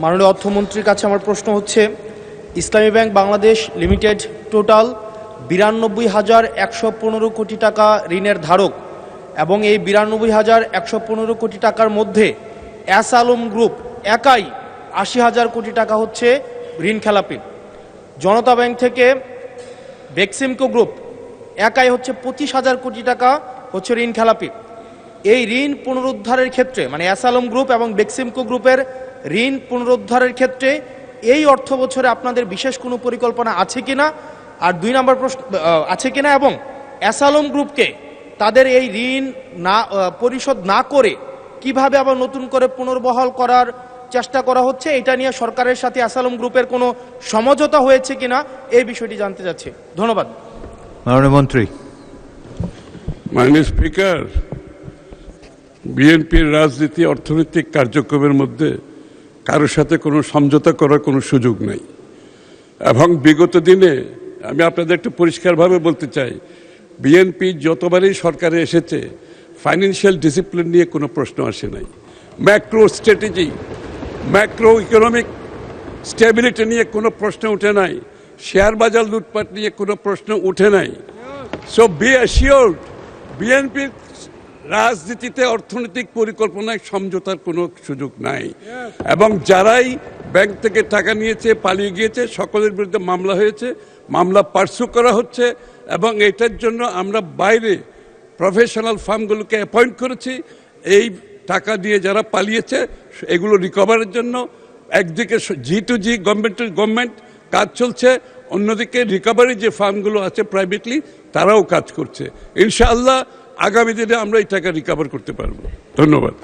মাননীয় অর্থমন্ত্রীর কাছে আমার প্রশ্ন হচ্ছে, ইসলামী ব্যাংক বাংলাদেশ লিমিটেড টোটাল 92,115 কোটি টাকা ঋণের ধারক এবং এই 92,115 কোটি টাকার মধ্যে এস আলম গ্রুপ একাই 80,000 কোটি টাকা হচ্ছে ঋণ খেলাপি। জনতা ব্যাংক থেকে বেক্সিমকো গ্রুপ একাই হচ্ছে 25,000 কোটি টাকা হচ্ছে ঋণ খেলাপি। এই ঋণ পুনরুদ্ধারের ক্ষেত্রে মানে এস আলম গ্রুপ এবং বেক্সিমকো গ্রুপের ঋণ পুনরুদ্ধারের ক্ষেত্রে এই অর্থ বছরে আপনাদের বিশেষ কোনো পরিকল্পনা আছে কিনা, আর 2 নম্বর প্রশ্ন আছে কিনা, এবং এস আলম গ্রুপকে তাদের এই ঋণ না পরিশোধ না করে কিভাবে আবার নতুন করে পুনর্বহাল করার চেষ্টা করা হচ্ছে, এটা নিয়ে সরকারের সাথে এস আলম গ্রুপের কোনো সমঝোতা হয়েছে কিনা এই বিষয়টি জানতে চাচ্ছি। ধন্যবাদ। মাননীয় মন্ত্রী। মাননীয় স্পিকার, বিএনপির রাজনীতি অর্থনৈতিক কার্যক্রমের মধ্যে কারোর সাথে কোনো সমঝোতা করার কোনো সুযোগ নাই, এবং বিগত দিনে আমি আপনাদের একটু পরিষ্কারভাবে বলতে চাই, বিএনপি যতবারই সরকারে এসেছে ফাইন্যান্সিয়াল ডিসিপ্লিন নিয়ে কোনো প্রশ্ন আসে নাই, macro strategy macro economic stability নিয়ে কোনো প্রশ্ন উঠে নাই, শেয়ার বাজার লুটপাট নিয়ে কোনো প্রশ্ন উঠে নাই। সো বি অ্যাসিওর্ড, বিএনপির রাজনীতিতে অর্থনৈতিক পরিকল্পনায় সমঝোতার কোনো সুযোগ নাই, এবং যারাই ব্যাংক থেকে টাকা নিয়েছে পালিয়ে গিয়েছে সকলের বিরুদ্ধে মামলা হয়েছে, মামলা পার্সু করা হচ্ছে, এবং এটার জন্য আমরা বাইরে প্রফেশনাল ফার্মগুলোকে অ্যাপয়েন্ট করেছি এই টাকা দিয়ে যারা পালিয়েছে এগুলো রিকভারের জন্য। একদিকে G2G গভর্নমেন্ট টু গভর্নমেন্ট কাজ চলছে, অন্যদিকে রিকভারি যে ফার্মগুলো আছে প্রাইভেটলি তারাও কাজ করছে। ইনশাআল্লাহ আগামী দিনে আমরা এই টাকা রিকভার করতে পারবো। ধন্যবাদ।